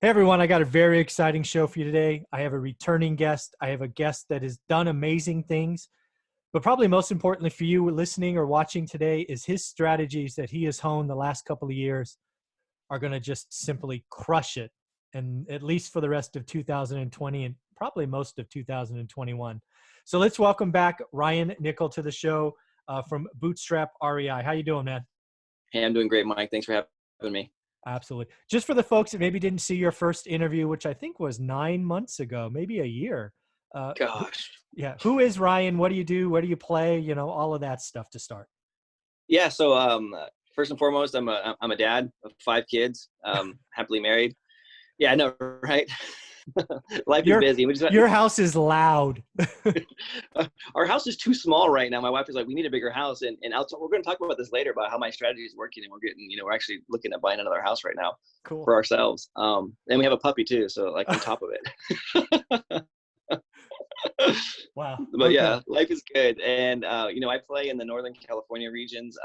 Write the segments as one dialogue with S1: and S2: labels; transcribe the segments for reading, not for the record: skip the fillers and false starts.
S1: Hey everyone, I got a very exciting show for you today. I have a returning guest. I have a guest that has done amazing things, but probably most importantly for you listening or watching today is his strategies that he has honed the last couple of years are going to just simply crush it. And at least for the rest of 2020 and probably most of 2021. So let's welcome back Ryan Nickel to the show from Bootstrap REI. How you doing, man?
S2: Hey, I'm doing great, Mike. Thanks for having me.
S1: Absolutely. Just for the folks that maybe didn't see your first interview, which I think was 9 months ago, maybe a year. Uh, who,
S2: Gosh.
S1: yeah. Who is Ryan? What do you do? Where do you play? You know, all of that stuff to start.
S2: Yeah. So, first and foremost, I'm a dad of 5 kids, happily married. Yeah, I know, right? Life is busy.
S1: Your house is loud.
S2: Our house is too small right now. My wife is like, we need a bigger house. And we're going to talk about this later about how my strategy is working. And we're actually looking at buying another house right now
S1: Cool.
S2: for ourselves. And we have a puppy too. So like on top of it.
S1: Wow.
S2: But
S1: Okay.
S2: yeah, life is good. And, I play in the Northern California regions,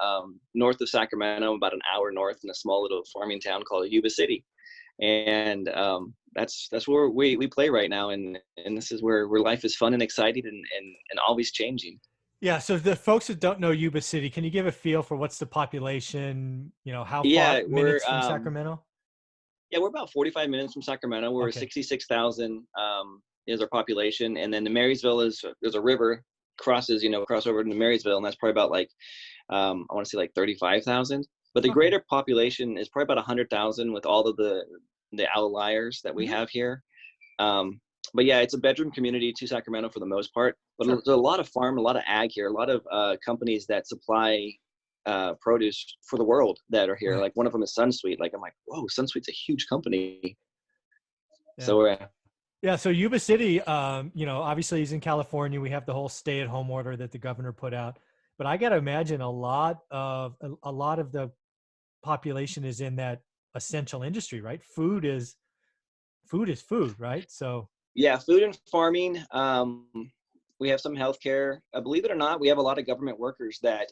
S2: north of Sacramento, about an hour north in a small little farming town called Yuba City. And that's where we play right now. And this is where life is fun and exciting and always changing.
S1: Yeah. So the folks that don't know Yuba City, can you give a feel for what's the population, you know, how far
S2: Yeah,
S1: minutes from Sacramento?
S2: Yeah, we're about 45 minutes from Sacramento. We're
S1: Okay.
S2: 66,000 is our population. And then the Marysville there's a river cross over into Marysville. And that's probably about like, I want to say like 35,000. But the
S1: Okay.
S2: greater population is probably about 100,000 with all of the outliers that we have here. But yeah, it's a bedroom community to Sacramento for the most part. But
S1: Sure.
S2: there's a lot of farm, a lot of ag here, a lot of companies that supply produce for the world that are here.
S1: Right.
S2: Like one of them is SunSweet. Like I'm like, whoa, SunSweet's a huge company.
S1: Yeah.
S2: So
S1: Yeah, so Yuba City, obviously he's in California. We have the whole stay-at-home order that the governor put out, but I got to imagine a lot of the population is in that essential industry, right? Food, right? So
S2: yeah, food and farming. We have some healthcare. Believe it or not, we have a lot of government workers that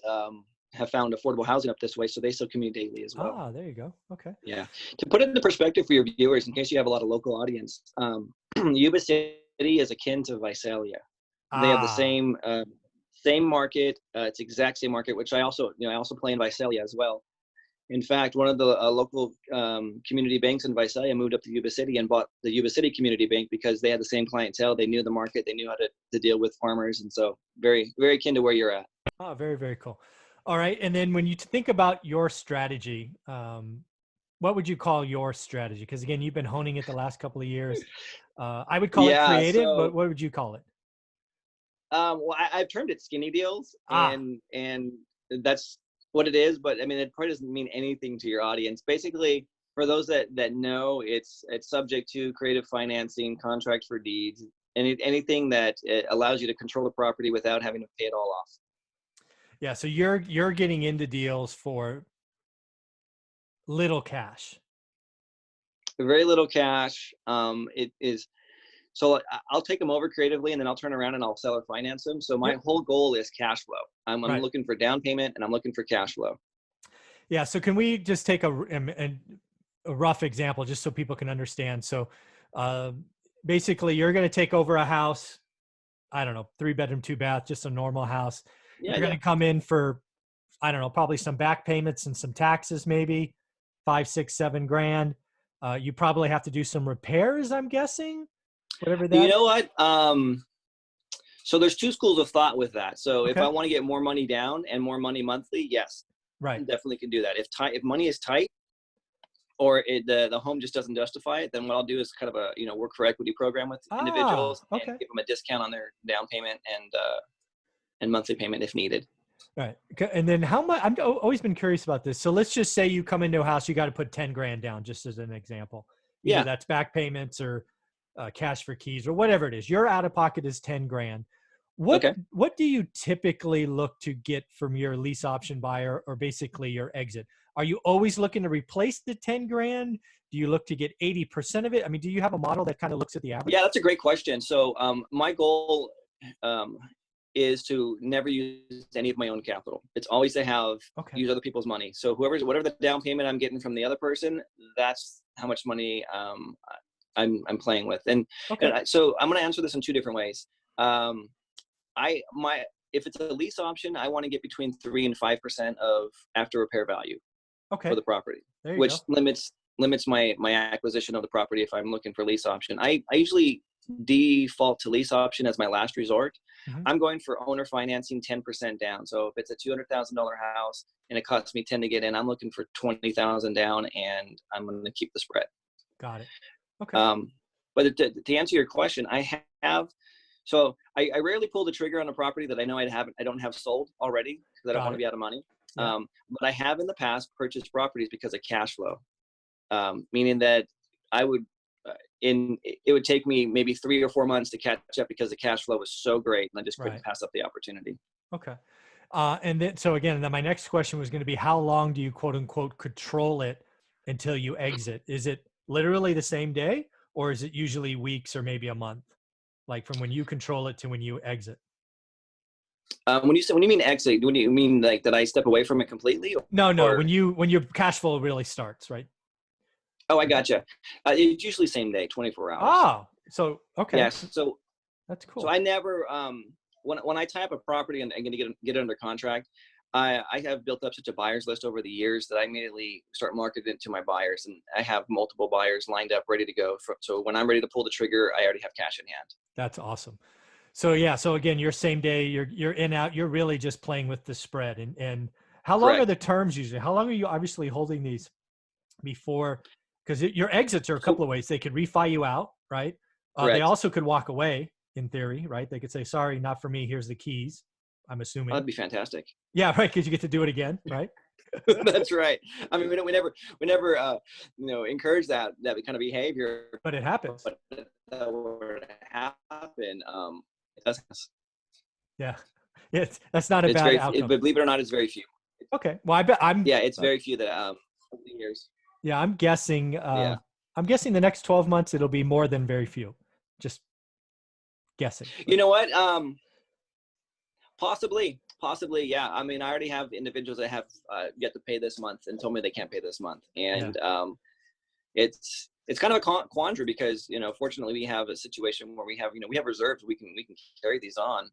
S2: have found affordable housing up this way, so they still commute daily as well.
S1: there you go. Okay.
S2: Yeah. To put it into perspective for your viewers, in case you have a lot of local audience, Yuba City is akin to Visalia. They have the same market. It's exact same market, which I also play in Visalia as well. In fact, one of the local community banks in Visalia moved up to Yuba City and bought the Yuba City Community Bank because they had the same clientele. They knew the market. They knew how to deal with farmers. And so very, very akin to where you're at.
S1: Oh, very, very cool. All right. And then when you think about your strategy, what would you call your strategy? Because again, you've been honing it the last couple of years. I would call it creative, but what would you call it?
S2: Well, I've termed it skinny deals, and that's what it is. But I mean, it probably doesn't mean anything to your audience. Basically, for those that know, it's subject to creative financing, contract for deeds, anything that allows you to control the property without having to pay it all off.
S1: Yeah, so you're getting into deals for little cash.
S2: Very little cash. It is. So I'll take them over creatively, and then I'll turn around and I'll sell or finance them. So my whole goal is cash flow. I'm looking for down payment, and I'm looking for cash flow.
S1: Yeah. So can we just take a rough example just so people can understand? So basically, you're going to take over a house. I don't know, 3-bedroom, 2-bath, just a normal house. You're going to come in for, I don't know, probably some back payments and some taxes, maybe 5, 6, 7 grand. You probably have to do some repairs, I'm guessing. Whatever that.
S2: You know what? So there's 2 schools of thought with that. So if I want to get more money down and more money monthly, yes, I definitely can do that. If money is tight, or the home just doesn't justify it, then what I'll do is kind of a work for equity program with individuals and give them a discount on their down payment and monthly payment if needed.
S1: Right. And then how much? I've always been curious about this. So let's just say you come into a house, you got to put 10 grand down, just as an example. Either that's back payments or cash for keys or whatever it is. Your out of pocket is 10 grand. What do you typically look to get from your lease option buyer or basically your exit? Are you always looking to replace the 10 grand? Do you look to get 80% of it? I mean, do you have a model that kind of looks at the average?
S2: Yeah, that's a great question. So my goal is to never use any of my own capital. It's always to use other people's money. So whatever the down payment I'm getting from the other person, that's money I'm playing with. And
S1: Okay.
S2: so I'm going to answer this in two different ways. If it's a lease option, I want to get between 3 and 5% of after repair value for
S1: Okay.
S2: the property,
S1: There you
S2: which
S1: go.
S2: limits my acquisition of the property if I'm looking for lease option. I usually default to lease option as my last resort.
S1: Hmm.
S2: I'm going for owner financing 10% down. So if it's a $200,000 house and it costs me 10 to get in, I'm looking for 20,000 down, and I'm going to keep the spread.
S1: Got it. Okay.
S2: But to answer your question, so I rarely pull the trigger on a property that I know I don't have sold already, because I don't
S1: Got
S2: want to
S1: it.
S2: be out of money.
S1: Yeah.
S2: But I have in the past purchased properties because of cash flow, meaning that I would, it would take me maybe 3 or 4 months to catch up because the cash flow was so great, and I just couldn't
S1: Right.
S2: pass up the opportunity.
S1: Okay. And then, so again, then my next question was going to be, how long do you quote unquote control it until you exit? Is it literally the same day, or is it usually weeks or maybe a month? Like from when you control it to when you exit?
S2: When you mean exit, do you mean like that I step away from it completely,
S1: No.
S2: or?
S1: When your cash flow really starts, right?
S2: Oh, I gotcha. It's usually same day, 24 hours.
S1: Oh, so okay.
S2: Yeah.
S1: That's
S2: So
S1: cool.
S2: I never, when I tie up a property and I'm going to get it under contract, I have built up such a buyer's list over the years that I immediately start marketing it to my buyers, and I have multiple buyers lined up ready to go. So when I'm ready to pull the trigger, I already have cash in hand.
S1: That's awesome. So yeah, so again, your same day, you're in out, you're really just playing with the spread. And how long are
S2: Correct.
S1: the terms usually? How long are you obviously holding these before? Because your exits are a couple
S2: So
S1: of ways. They could refi you out, right? They
S2: correct.
S1: also could walk away in theory, right? They could say, sorry, not for me. Here's the keys. I'm
S2: Oh,
S1: assuming.
S2: that'd be fantastic.
S1: Yeah, right. Because you get to do it again, right?
S2: That's right. I mean, we never, encourage that kind of behavior,
S1: But it happens.
S2: but that were to happen, it does.
S1: Yeah. That's not a bad outcome.
S2: But believe it or not, it's very few.
S1: Okay. Well, I bet
S2: Yeah, it's very few that over the years.
S1: yeah,
S2: Yeah.
S1: I'm guessing the next 12 months, it'll be more than very few. Just guessing.
S2: You know what? Possibly, yeah. I mean, I already have individuals that have yet to pay this month and told me they can't pay this month,
S1: Yeah.
S2: and it's kind of a quandary because fortunately we have a situation where we have reserves. We can carry these on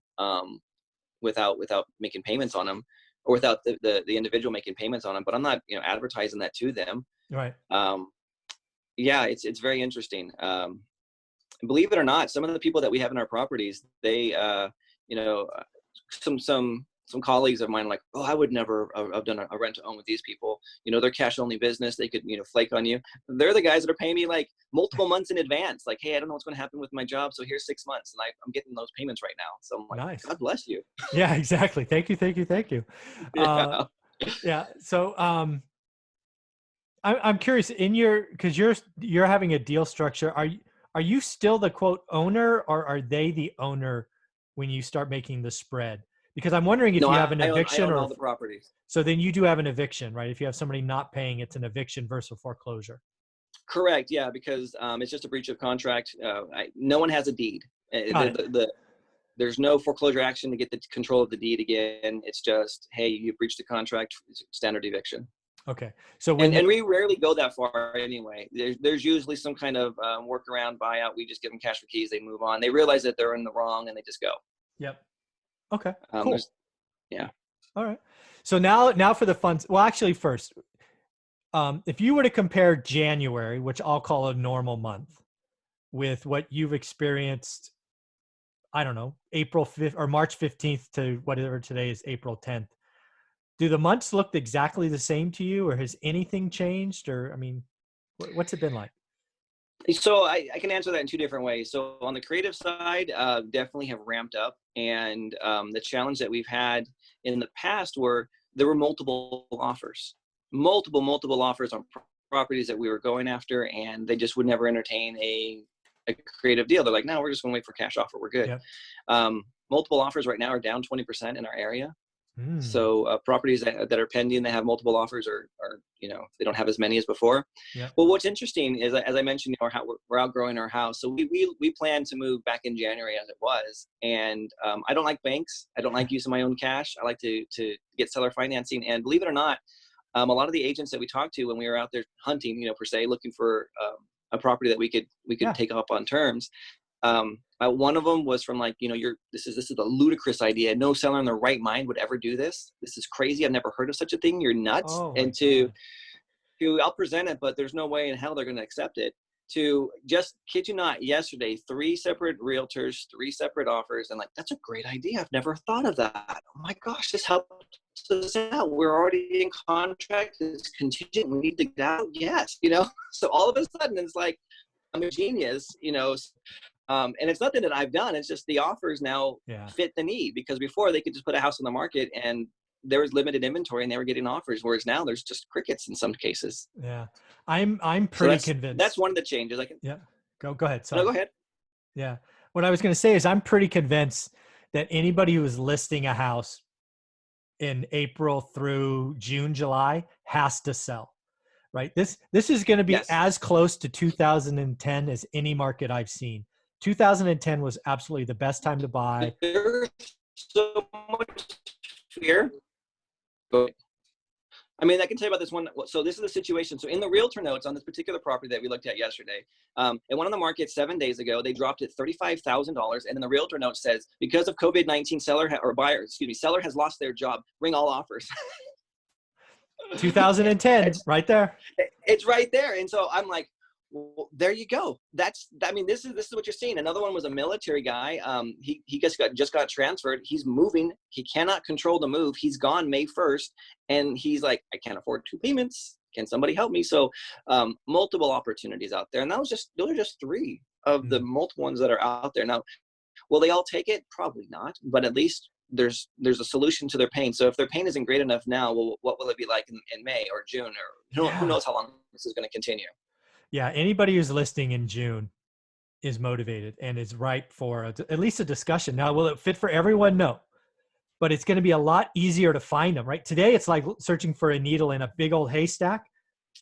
S2: without making payments on them, or without the individual making payments on them. But I'm not advertising that to them.
S1: Right.
S2: Yeah, it's very interesting. Believe it or not, some of the people that we have in our properties, they some colleagues of mine are like, oh, I would never have done a rent to own with these people. They're cash only business. They could flake on you. They're the guys that are paying me like multiple months in advance. Like, hey, I don't know what's going to happen with my job, so here's 6 months, and I'm getting those payments right now. So I'm like,
S1: Nice.
S2: God bless you.
S1: Yeah, exactly. Thank you.
S2: Yeah.
S1: Yeah. So I'm curious, because you're having a deal structure. Are you still the quote owner, or are they the owner when you start making the spread? Because I'm wondering if
S2: No,
S1: you have an
S2: I
S1: eviction,
S2: own
S1: or
S2: all the properties.
S1: so then you do have an eviction, right? If you have somebody not paying, it's an eviction versus foreclosure.
S2: Correct. Yeah, because it's just a breach of contract. No one has a deed.
S1: Got it.
S2: There's no foreclosure action to get the control of the deed again. It's just, hey, you breached the contract, standard eviction.
S1: Okay. So
S2: And we rarely go that far anyway. There's usually some kind of workaround buyout. We just give them cash for keys. They move on. They realize that they're in the wrong, and they just go.
S1: Yep. Okay. Cool.
S2: Yeah.
S1: All right. So now for the fun. Well, actually, first, if you were to compare January, which I'll call a normal month, with what you've experienced, I don't know, April 5th or March 15th to whatever today is, April 10th. Do the months look exactly the same to you, or has anything changed? Or, I mean, what's it been like?
S2: So I can answer that in two different ways. So on the creative side, definitely have ramped up. And the challenge that we've had in the past were there were multiple offers on properties that we were going after, and they just would never entertain a creative deal. They're like, no, we're just going to wait for cash offer. We're good.
S1: Yep.
S2: Multiple offers right now are down 20% in our area.
S1: Mm.
S2: So properties that are pending, that have multiple offers, are they don't have as many as before.
S1: Yep.
S2: Well, what's interesting is, as I mentioned, we're outgrowing our house, so we plan to move back in January as it was. And I don't like banks. I don't like using my own cash. I like to get seller financing. And believe it or not, A lot of the agents that we talked to when we were out there hunting, per se, looking for a property that we could
S1: Yeah.
S2: take up on terms. One of them was from like, this is a ludicrous idea. No seller in their right mind would ever do this. This is crazy. I've never heard of such a thing. You're nuts.
S1: Oh my
S2: And
S1: God.
S2: I'll present it, but there's no way in hell they're going to accept it. To just kid you not, yesterday, 3 separate realtors, 3 separate offers, and like, that's a great idea. I've never thought of that. Oh my gosh, this helps us out. We're already in contract. It's contingent. We need to get out. Yes, So all of a sudden, it's like I'm a genius, and it's nothing that I've done. It's just the offers now fit the need, because before they could just put a house on the market and there was limited inventory and they were getting offers, whereas now there's just crickets in some cases.
S1: Yeah. I'm pretty
S2: So
S1: convinced.
S2: that's one of the changes.
S1: Yeah. Go ahead.
S2: No,
S1: Sorry.
S2: go ahead.
S1: Yeah. What I was going to say is I'm pretty convinced that anybody who is listing a house in April through June, July has to sell, right? This is going to be as close to 2010 as any market I've seen. 2010 was absolutely the best time to buy.
S2: There's so much fear. I mean, I can tell you about this one. So this is the situation. So in the realtor notes on this particular property that we looked at yesterday, it went on the market 7 days ago. They dropped it $35,000. And in the realtor note says, because of COVID-19, seller has lost their job. Bring all offers.
S1: 2010, right there.
S2: It's right there. And so I'm like, well, there you go. This is what you're seeing. Another one was a military guy. He just got transferred. He's moving. He cannot control the move. He's gone May 1st. And he's like, I can't afford 2 payments. Can somebody help me? So multiple opportunities out there. And those are just 3 of the multiple ones that are out there. Now, will they all take it? Probably not. But at least there's a solution to their pain. So if their pain isn't great enough now, well, what will it be like in May or June? Or who knows how long this is going to continue?
S1: Yeah, anybody who's listing in June is motivated and is ripe for at least a discussion. Now, will it fit for everyone? No, but it's going to be a lot easier to find them, right? Today, it's like searching for a needle in a big old haystack.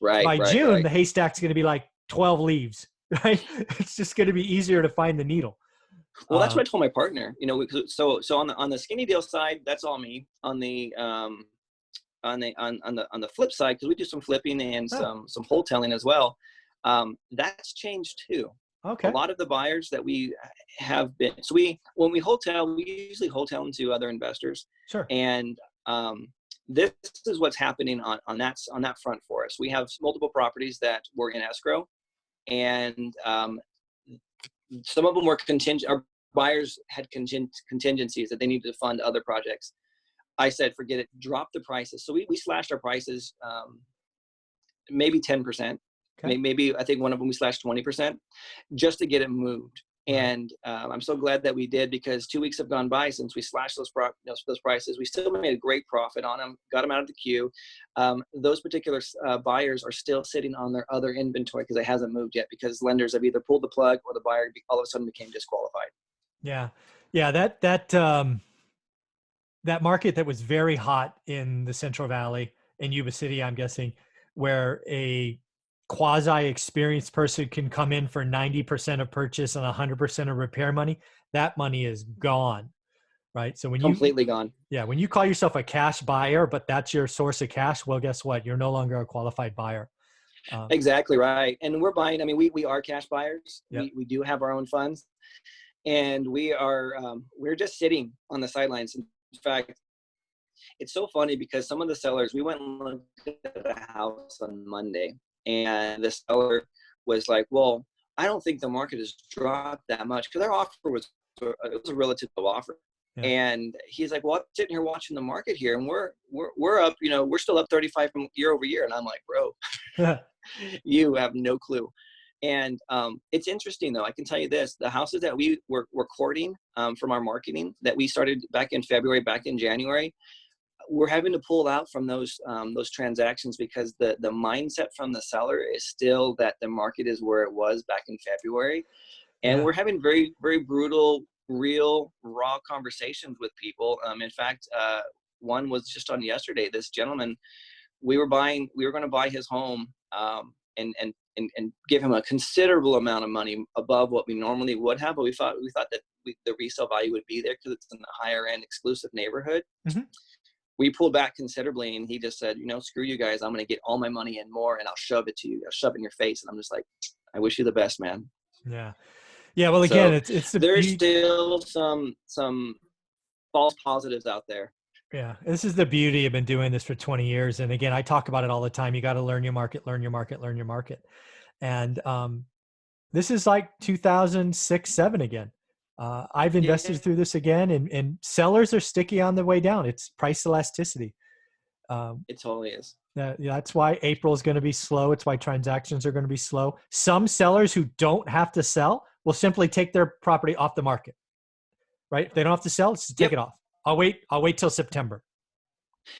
S2: Right.
S1: By June, the haystack's going to be like 12 leaves, right? It's just going to be easier to find the needle.
S2: Well, that's what I told my partner, so on the skinny deal side, that's all me. On the flip side, because we do some flipping and some wholesaling as well. That's changed too.
S1: Okay.
S2: A lot of the buyers that we have been, when we wholesale, we usually wholesale into other investors.
S1: Sure.
S2: And this is what's happening on that front for us. We have multiple properties that were in escrow, and some of them were contingent. Our buyers had contingencies that they needed to fund other projects. I said, forget it, drop the prices. So we slashed our prices, maybe 10%. Okay. Maybe I think one of them we slashed 20% just to get it moved. And I'm so glad that we did, because 2 weeks have gone by since we slashed those prices. We still made a great profit on them, got them out of the queue. Those particular buyers are still sitting on their other inventory because it hasn't moved yet, because lenders have either pulled the plug or the buyer all of a sudden became disqualified.
S1: Yeah. Yeah. That market that was very hot in the Central Valley in Yuba City, I'm guessing, where a quasi-experienced person can come in for 90% of purchase and 100% of repair money, that money is gone, right? So when
S2: completely gone.
S1: Yeah, when you call yourself a cash buyer, but that's your source of cash, well, guess what? You're no longer a qualified buyer.
S2: Exactly right. And we're buying. I mean, we are cash buyers.
S1: Yep.
S2: We do have our own funds, and we're just sitting on the sidelines. In fact, it's so funny because some of the sellers, we went and looked at a house on Monday. And the seller was like, well, I don't think the market has dropped that much, because our offer was a relative low offer. Yeah. And he's like, well, I'm sitting here watching the market here, and we're up, we're still up 35 from year over year. And I'm like, bro, you have no clue. And it's interesting, though. I can tell you this, the houses that we were courting from our marketing that we started back in February, back in January, we're having to pull out from those transactions because the mindset from the seller is still that the market is where it was back in February. And we're having very, very brutal, real, raw conversations with people. In fact, one was just on yesterday. This gentleman, we were going to buy his home and give him a considerable amount of money above what we normally would have. But we thought that the resale value would be there because it's in a higher end exclusive neighborhood. Mm-hmm. we pulled back considerably, and he just said, screw you guys. I'm going to get all my money and more, and I'll shove it to you. I'll shove it in your face. And I'm just like, I wish you the best, man.
S1: Yeah. Yeah. Well, again,
S2: So
S1: it's the
S2: there's still some false positives out there.
S1: Yeah. This is the beauty. I've been doing this for 20 years. And again, I talk about it all the time. You got to learn your market, learn your market, learn your market. And this is like 2006, 7 again. I've invested through this again, and sellers are sticky on the way down. It's price elasticity.
S2: It totally is.
S1: That's why April is going to be slow. It's why transactions are going to be slow. Some sellers who don't have to sell will simply take their property off the market, right? If they don't have to sell, just take it off. I'll wait till September.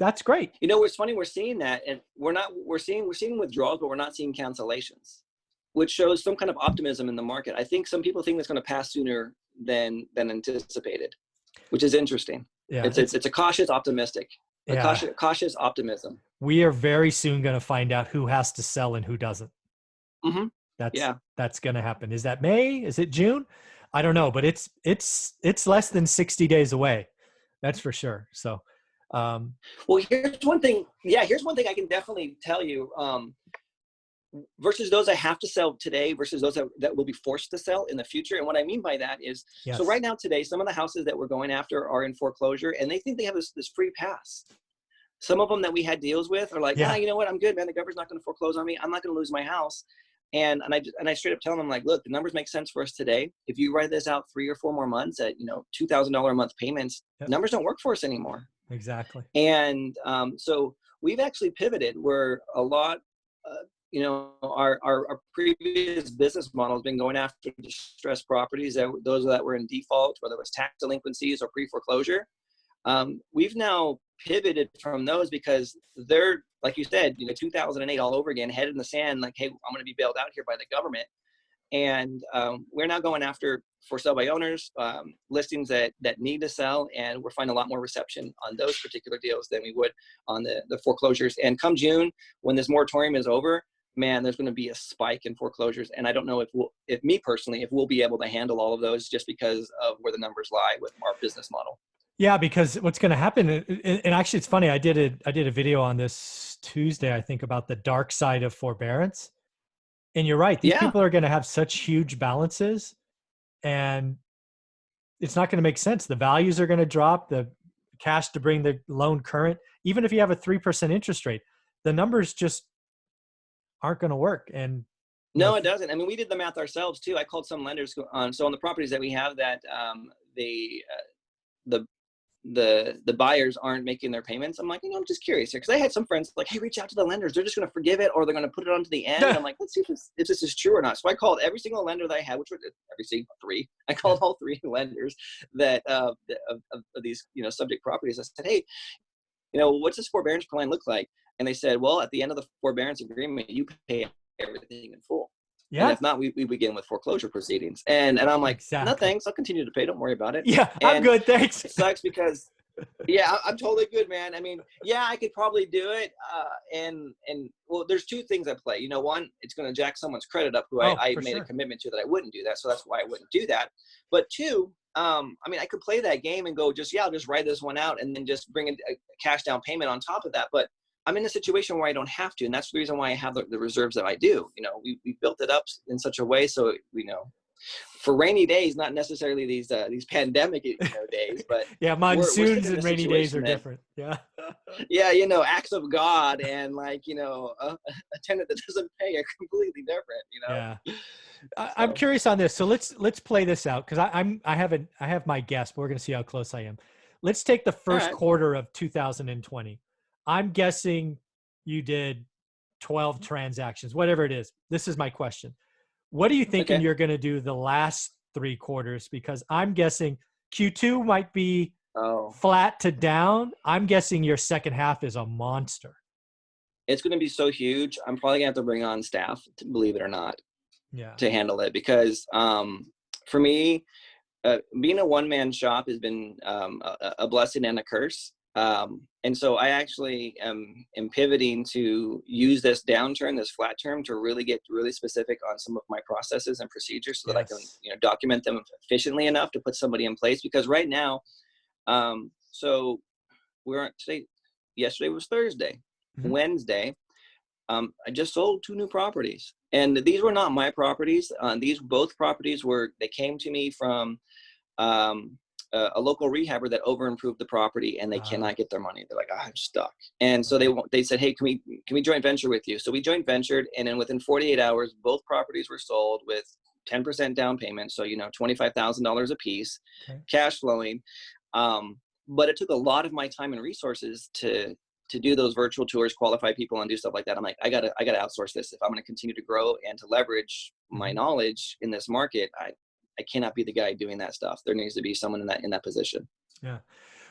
S1: That's great.
S2: It's funny. We're seeing that, and we're seeing withdrawals, but we're not seeing cancellations, which shows some kind of optimism in the market. I think some people think it's going to pass sooner than anticipated, which is interesting. Yeah, it's a cautious optimistic. Cautious optimism.
S1: We are very soon going to find out who has to sell and who doesn't.
S2: Mm-hmm.
S1: That's going to happen. Is that May? Is it June? I don't know, but it's less than 60 days away. That's for sure. So,
S2: well, here's one thing. Yeah, here's one thing I can definitely tell you. Versus those I have to sell today versus those that will be forced to sell in the future. And what I mean by that is, so right now today, some of the houses that we're going after are in foreclosure, and they think they have this free pass. Some of them that we had deals with are like, you know what, I'm good, man. The government's not going to foreclose on me. I'm not going to lose my house. And I straight up tell them, like, look, the numbers make sense for us today. If you write this out 3 or 4 more months at, $2,000 a month payments, numbers don't work for us anymore.
S1: Exactly.
S2: And so we've actually pivoted where a lot, our previous business model has been going after distressed properties, those that were in default, whether it was tax delinquencies or pre-foreclosure. We've now pivoted from those because they're, like you said, 2008 all over again, head in the sand, like, hey, I'm going to be bailed out here by the government. And we're now going after for sale by owners, listings that need to sell, and we're finding a lot more reception on those particular deals than we would on the foreclosures. And come June, when this moratorium is over, man, there's going to be a spike in foreclosures. And I don't know if we'll be able to handle all of those just because of where the numbers lie with our business model.
S1: Yeah, because what's going to happen, and actually it's funny, I did a video on this Tuesday, I think, about the dark side of forbearance. And you're right, these people are going to have such huge balances, and it's not going to make sense. The values are going to drop, the cash to bring the loan current. Even if you have a 3% interest rate, the numbers just aren't going to work. And
S2: no, it doesn't. I mean, we did the math ourselves too. I called some lenders on, so on the properties that we have that the buyers aren't making their payments. I'm like, I'm just curious here. Cause I had some friends like, hey, reach out to the lenders. They're just going to forgive it, or they're going to put it onto the end. I'm like, let's see if this is true or not. So I called every single lender that I had, which were every single 3. I called all 3 lenders that, of these, subject properties. I said, hey, what's this forbearance plan look like? And they said, well, at the end of the forbearance agreement, you pay everything in full. Yeah. And if not, we begin with foreclosure proceedings. And I'm like, no, thanks. I'll continue to pay. Don't worry about it.
S1: Yeah, I'm good. Thanks.
S2: It sucks because, I'm totally good, man. I mean, I could probably do it. And well, there's 2 things at play. One, it's going to jack someone's credit up who I made a commitment to that I wouldn't do that. So that's why I wouldn't do that. But 2, I mean, I could play that game and go I'll just write this one out and then just bring a cash down payment on top of that. But I'm in a situation where I don't have to. And that's the reason why I have the reserves that I do. We built it up in such a way. So, for rainy days, not necessarily these pandemic days, but
S1: monsoons and rainy days are different. Yeah.
S2: Acts of God and a tenant that doesn't pay are completely different,
S1: Yeah. I'm curious on this. So let's play this out. Cause I have my guess, but we're going to see how close I am. Let's take the first quarter of 2020. I'm guessing you did 12 transactions, whatever it is. This is my question. What are you thinking you're going to do the last 3 quarters? Because I'm guessing Q2 might be flat to down. I'm guessing your second half is a monster.
S2: It's going to be so huge. I'm probably going to have to bring on staff, to believe it or not, to handle it. Because for me, being a one-man shop has been a blessing and a curse. And so I actually am pivoting to use this downturn, this flat term, to really get really specific on some of my processes and procedures so that I can, document them efficiently enough to put somebody in place. Because right now, so we're today, yesterday was Thursday.
S1: Mhm.
S2: Wednesday, I just sold 2 new properties, and these were not my properties. These both properties they came to me from um, a local rehabber that over improved the property, and they cannot get their money. They're like, I'm stuck. And so they said, hey, can we joint venture with you? So we joint ventured, and then within 48 hours, both properties were sold with 10% down payment. So, $25,000 a piece,
S1: Okay.
S2: cash flowing. But it took a lot of my time and resources to do those virtual tours, qualify people, and do stuff like that. I'm like, I gotta outsource this if I'm going to continue to grow and to leverage my knowledge in this market. I cannot be the guy doing that stuff. There needs to be someone in that position.
S1: Yeah.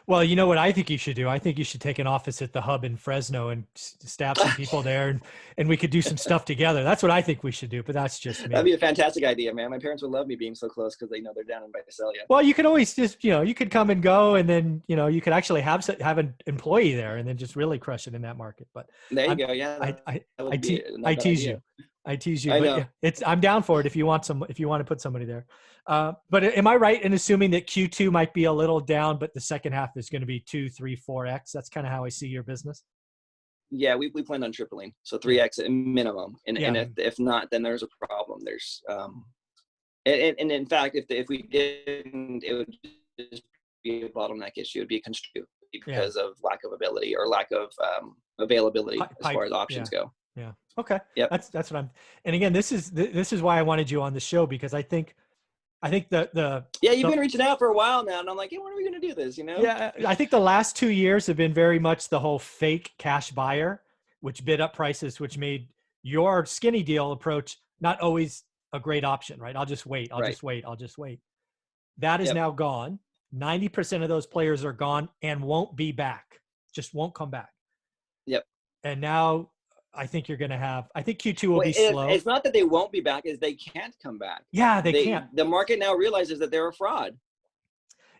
S1: Well, you know what I think you should do? I think you should take an office at the hub in Fresno and staff some people there, and we could do some stuff together. That's what I think we should do, but that's just me.
S2: That'd be a fantastic idea, man. My parents would love me being so close because they know they're down in Visalia.
S1: Well, you could always just, you could come and go, and then, you could actually have an employee there and then just really crush it in that market. But
S2: there you go. Yeah.
S1: I tease you. I tease you,
S2: I
S1: but
S2: know.
S1: I'm down for it if you want to put somebody there. But am I right in assuming that Q2 might be a little down, but the second half is going to be 2, 3, 4x? That's kind of how I see your business.
S2: Yeah, we plan on tripling, so 3x at minimum, and if not, then there's a problem. There's and in fact, if we didn't, it would just be a bottleneck issue. It would be construed because of lack of ability or lack of availability as far as options go.
S1: Yeah. Okay.
S2: Yep.
S1: That's what and again, this is why I wanted you on the show, because I think you've
S2: been reaching out for a while now, and I'm like, hey, when are we going to do this?
S1: Yeah, I think the last 2 years have been very much the whole fake cash buyer, which bid up prices, which made your skinny deal approach not always a great option, right? I'll just wait. I'll just wait. That is now gone. 90% of those players are gone and won't be back. Just won't come back.
S2: Yep.
S1: And now I think you're going to have, I think Q2 will be slow.
S2: It's not that they won't be back, is they can't come back.
S1: Yeah, they can't.
S2: The market now realizes that they're a fraud.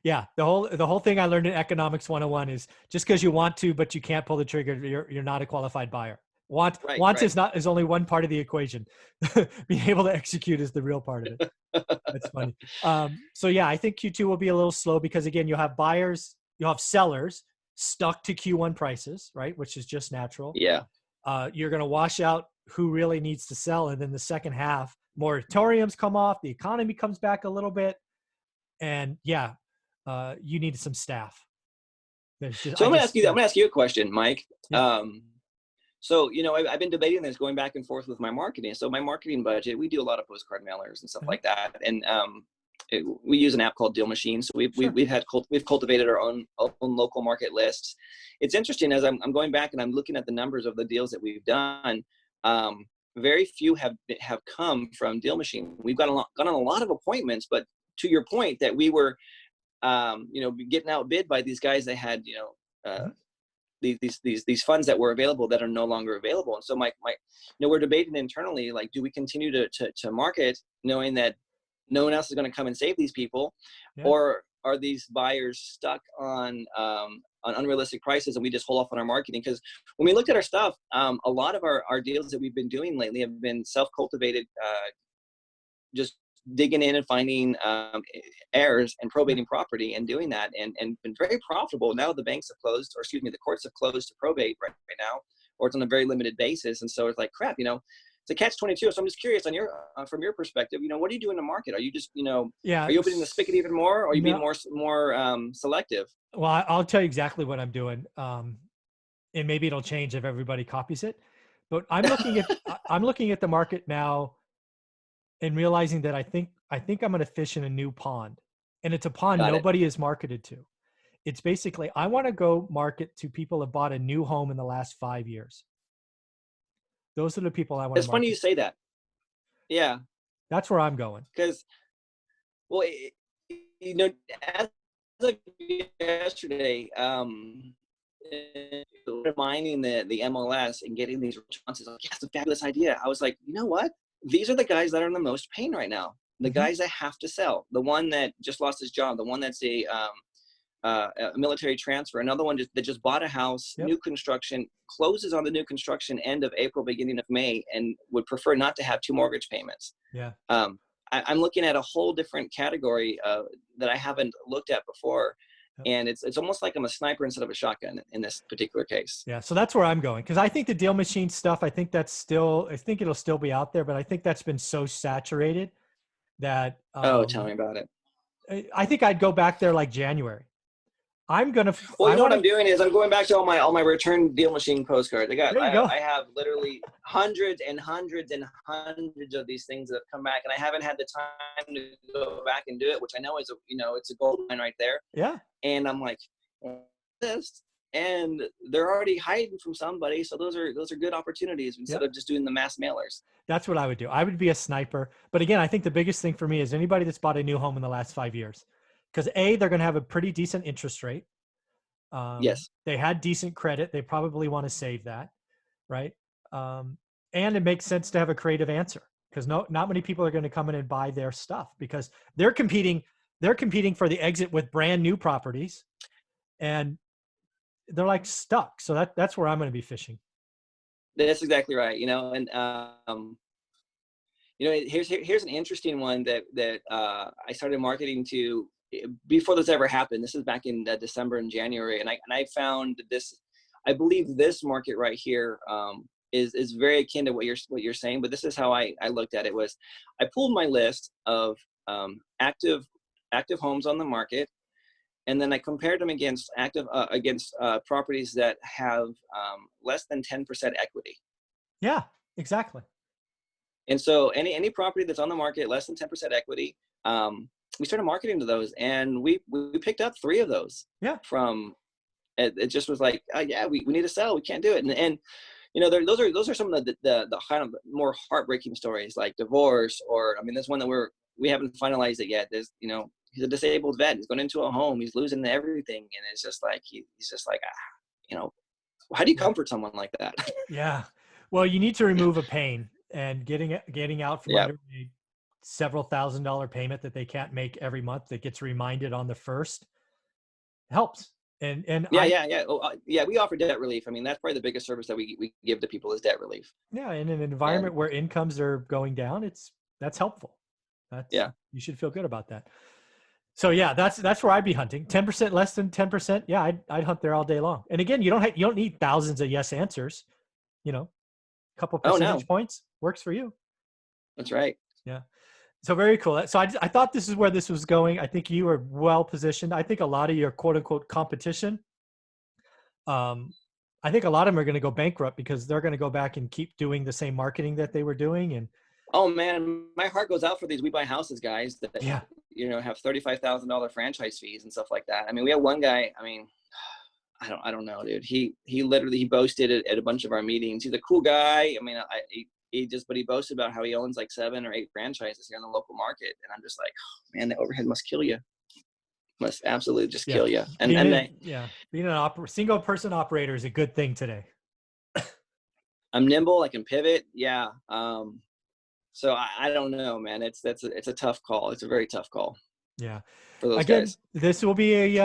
S1: Yeah. The whole thing I learned in Economics 101 is just because you want to, but you can't pull the trigger, you're not a qualified buyer. Want is only one part of the equation. Being able to execute is the real part of it. That's funny. So yeah, I think Q2 will be a little slow because again, you'll have buyers, you'll have sellers stuck to Q1 prices, right? Which is just natural.
S2: Yeah.
S1: You're going to wash out who really needs to sell. And then the second half, moratoriums come off, the economy comes back a little bit. And you need some staff.
S2: I'm going to ask you a question, Mike. Yeah. So, I've been debating this, going back and forth with my marketing. So my marketing budget, we do a lot of postcard mailers and stuff like that. And we use an app called Deal Machine. So we've cultivated our own local market lists. It's interesting as I'm going back and I'm looking at the numbers of the deals that we've done. Very few have come from Deal Machine. We've gotten a lot of appointments, but to your point that we were, getting outbid by these guys that had, these funds that were available that are no longer available. And so we're debating internally, like, do we continue to market knowing that no one else is going to come and save these people, or are these buyers stuck on unrealistic prices and we just hold off on our marketing? Because when we looked at our stuff, a lot of our deals that we've been doing lately have been self-cultivated, just digging in and finding errors and probating property and doing that and been very profitable. Now the banks have closed, or excuse me, the courts have closed to probate right now, or it's on a very limited basis. And so it's like, crap, it's a catch-22. So I'm just curious on from your perspective, what do you do in the market? Are you just, are you opening the spigot even more, or are you being more selective?
S1: Well, I'll tell you exactly what I'm doing. And maybe it'll change if everybody copies it, but I'm looking at the market now and realizing that I think I'm going to fish in a new pond, and it's a pond nobody is marketed to. It's basically, I want to go market to people that bought a new home in the last 5 years. Those are the people I want to market.
S2: It's funny you say that. Yeah.
S1: That's where I'm going.
S2: Because, well, as of yesterday, mining the MLS and getting these responses, like, yeah, it's a fabulous idea. I was like, you know what? These are the guys that are in the most pain right now. The guys that have to sell. The one that just lost his job. The one that's a military transfer. Another one that just bought a house, new construction, closes on the new construction end of April, beginning of May, and would prefer not to have 2 mortgage payments.
S1: Yeah.
S2: I'm looking at a whole different category that I haven't looked at before.
S1: Yep.
S2: And it's almost like I'm a sniper instead of a shotgun in this particular case.
S1: Yeah. So that's where I'm going. Cause I think the deal machine stuff, I think it'll still be out there, but I think that's been so saturated that,
S2: Oh, tell me about it.
S1: I think I'd go back there like January.
S2: Well,
S1: I
S2: you know what
S1: want
S2: I'm
S1: to,
S2: doing is I'm going back to all my return deal machine postcards.
S1: there you go.
S2: I have literally hundreds and hundreds and hundreds of these things that have come back, and I haven't had the time to go back and do it, which I know is it's a gold mine right there.
S1: Yeah.
S2: And I'm like, this, and they're already hiding from somebody, so those are good opportunities instead of just doing the mass mailers.
S1: That's what I would do. I would be a sniper. But again, I think the biggest thing for me is anybody that's bought a new home in the last 5 years, because they're going to have a pretty decent interest rate.
S2: Yes.
S1: They had decent credit. They probably want to save that, right? And it makes sense to have a creative answer because not many people are going to come in and buy their stuff because they're competing for the exit with brand new properties, and they're like stuck. So that's where I'm going to be fishing.
S2: That's exactly right. And here's an interesting one that I started marketing to before this ever happened. This is back in December and January, and I found this. I believe this market right here is very akin to what you're saying. But this is how I looked at it. Was I pulled my list of active homes on the market, and then I compared them against properties that have less than 10% equity.
S1: Yeah, exactly.
S2: And so any property that's on the market less than 10% equity, we started marketing to those, and we picked up 3 of those.
S1: Yeah.
S2: From it just was like, oh yeah, we need to sell, we can't do it, and those are some of the kind of more heartbreaking stories, like divorce, or I mean, there's one that we haven't finalized it yet. There's he's a disabled vet, he's going into a home, he's losing everything, and it's just like he's just like, how do you comfort someone like that?
S1: Yeah. Well, you need to remove a pain, and getting out from under a several $1,000 payment that they can't make every month that gets reminded on the first helps. And
S2: Yeah. We offer debt relief. I mean, that's probably the biggest service that we give to people is debt relief.
S1: Yeah, in an environment where incomes are going down, that's helpful. You should feel good about that. So yeah, that's where I'd be hunting. 10%, less than 10%. Yeah, I'd hunt there all day long. And again, you don't need thousands of yes answers. A couple percentage points works for you.
S2: That's right.
S1: Yeah. So very cool. So I thought this is where this was going. I think you were well positioned. I think a lot of your quote unquote competition, I think a lot of them are going to go bankrupt because they're going to go back and keep doing the same marketing that they were doing. And
S2: oh man, my heart goes out for these We Buy Houses guys that have $35,000 franchise fees and stuff like that. I mean, we have one guy. I mean, I don't know, dude. He literally boasted at a bunch of our meetings. He's a cool guy. I mean, but he boasted about how he owns like 7 or 8 franchises here in the local market, and I'm just like, oh, man, the overhead must kill you. Must absolutely just kill you. And
S1: being a single person operator is a good thing today.
S2: I'm nimble. I can pivot. Yeah. So I don't know, man. It's a tough call. It's a very tough call.
S1: Yeah.
S2: For those guys.
S1: This will be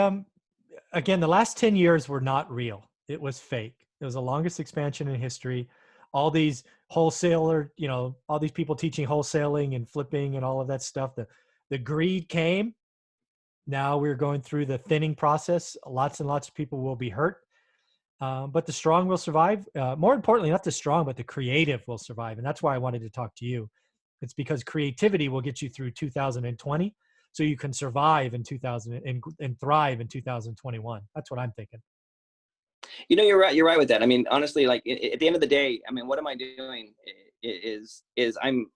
S1: again, the last 10 years were not real. It was fake. It was the longest expansion in history. All these all these people teaching wholesaling and flipping and all of that stuff. The greed came. Now we're going through the thinning process. Lots and lots of people will be hurt. But the strong will survive. More importantly, not the strong, but the creative will survive. And that's why I wanted to talk to you. It's because creativity will get you through 2020. So you can survive in 2000 and thrive in 2021. That's what I'm thinking.
S2: You're right. You're right with that. I mean, honestly, like at the end of the day, I mean, what am I doing? Is I'm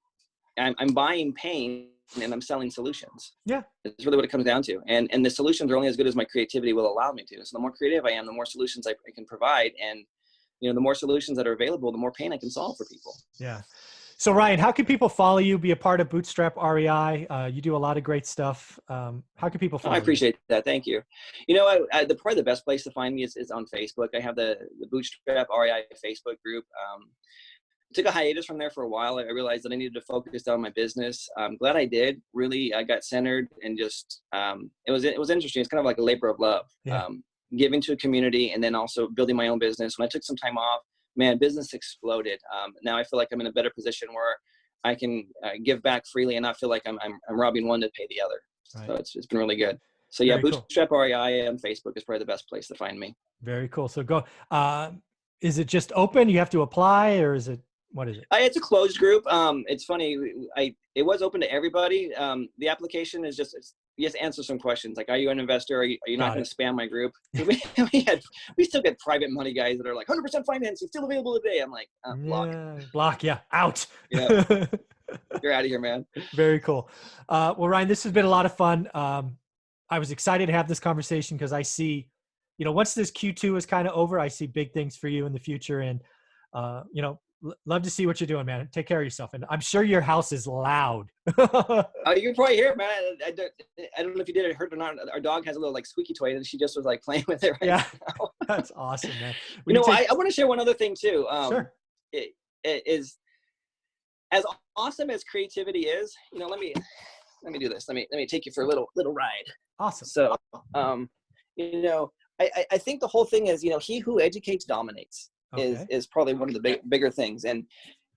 S2: buying pain and I'm selling solutions.
S1: Yeah,
S2: it's really what it comes down to. And the solutions are only as good as my creativity will allow me to. So the more creative I am, the more solutions I can provide, and the more solutions that are available, the more pain I can solve for people.
S1: Yeah. So Ryan, how can people follow you, be a part of Bootstrap REI? You do a lot of great stuff. How can people follow you?
S2: I appreciate that. Thank you. Probably the best place to find me is on Facebook. I have the Bootstrap REI Facebook group. Took a hiatus from there for a while. I realized that I needed to focus on my business. I'm glad I did. Really, I got centered and just, it was interesting. It's kind of like a labor of love, giving to a community and then also building my own business. When I took some time off, man, business exploded. Now I feel like I'm in a better position where I can give back freely and not feel like I'm robbing one to pay the other. Right. So it's been really good. So yeah,
S1: Very cool.
S2: Bootstrap REI on Facebook is probably the best place to find me.
S1: Very cool. So go, is it just open? You have to apply, or is it, what is it?
S2: It's a closed group. It's funny. It was open to everybody. The application is just, you just answer some questions. Like, are you an investor? Are you not going to spam my group? We still get private money guys that are like 100% financing, still available today. I'm like, block.
S1: Yeah, block. Yeah. Out.
S2: Yeah. You're out of here, man.
S1: Very cool. Well, Ryan, this has been a lot of fun. I was excited to have this conversation because I see, once this Q2 is kind of over, I see big things for you in the future. And, love to see what you're doing, man. Take care of yourself. And I'm sure your house is loud.
S2: Oh, you can probably hear it, man. I don't know if you did it heard or not. Our dog has a little like squeaky toy, and she just was like playing with it right now.
S1: That's awesome, man.
S2: I want to share one other thing too.
S1: Sure.
S2: It is as awesome as creativity is. Let me do this. Let me take you for a little ride.
S1: Awesome.
S2: So, I think the whole thing is, he who educates dominates.
S1: Okay.
S2: Is probably one of the bigger things. And,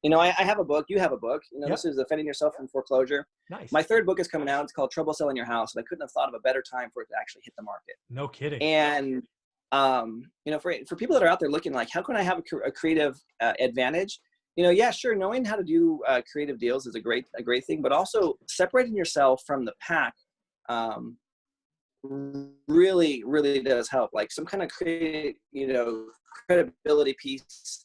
S2: I have a book, you have a book,
S1: Yep.
S2: This is Defending Yourself from Foreclosure.
S1: Nice.
S2: My third book is coming out. It's called Trouble Selling Your House. And I couldn't have thought of a better time for it to actually hit the market.
S1: No kidding.
S2: And, for people that are out there looking like, how can I have a creative advantage? Yeah, sure. Knowing how to do creative deals is a great thing, but also separating yourself from the pack, really, really does help. Like some kind of credibility piece,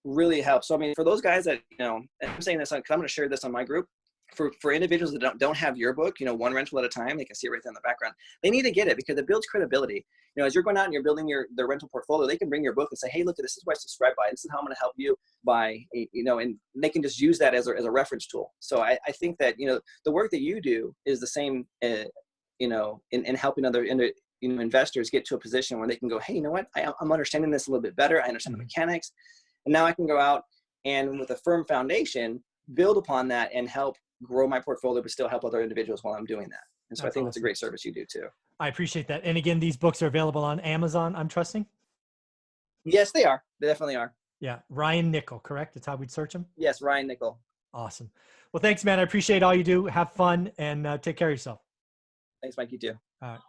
S2: really helps. So, I mean, for those guys that, and I'm saying this because I'm going to share this on my group, for individuals that don't have your book, one rental at a time, they can see it right there in the background. They need to get it because it builds credibility. As you're going out and you're building their rental portfolio, they can bring your book and say, hey, look, this is what I subscribe by. This is how I'm going to help you by, and they can just use that as a reference tool. So I think that, the work that you do is the same, in helping other investors get to a position where they can go, hey, you know what? I'm understanding this a little bit better. I understand the mechanics. And now I can go out and with a firm foundation, build upon that and help grow my portfolio, but still help other individuals while I'm doing that. And so I think that's a great service you do too.
S1: I appreciate that. And again, these books are available on Amazon, I'm trusting?
S2: Yes, they are. They definitely are.
S1: Yeah. Ryan Nickel, correct? That's how we'd search him?
S2: Yes, Ryan Nickel.
S1: Awesome. Well, thanks, man. I appreciate all you do. Have fun and take care of yourself.
S2: Thanks, Mike. You too.
S1: All right.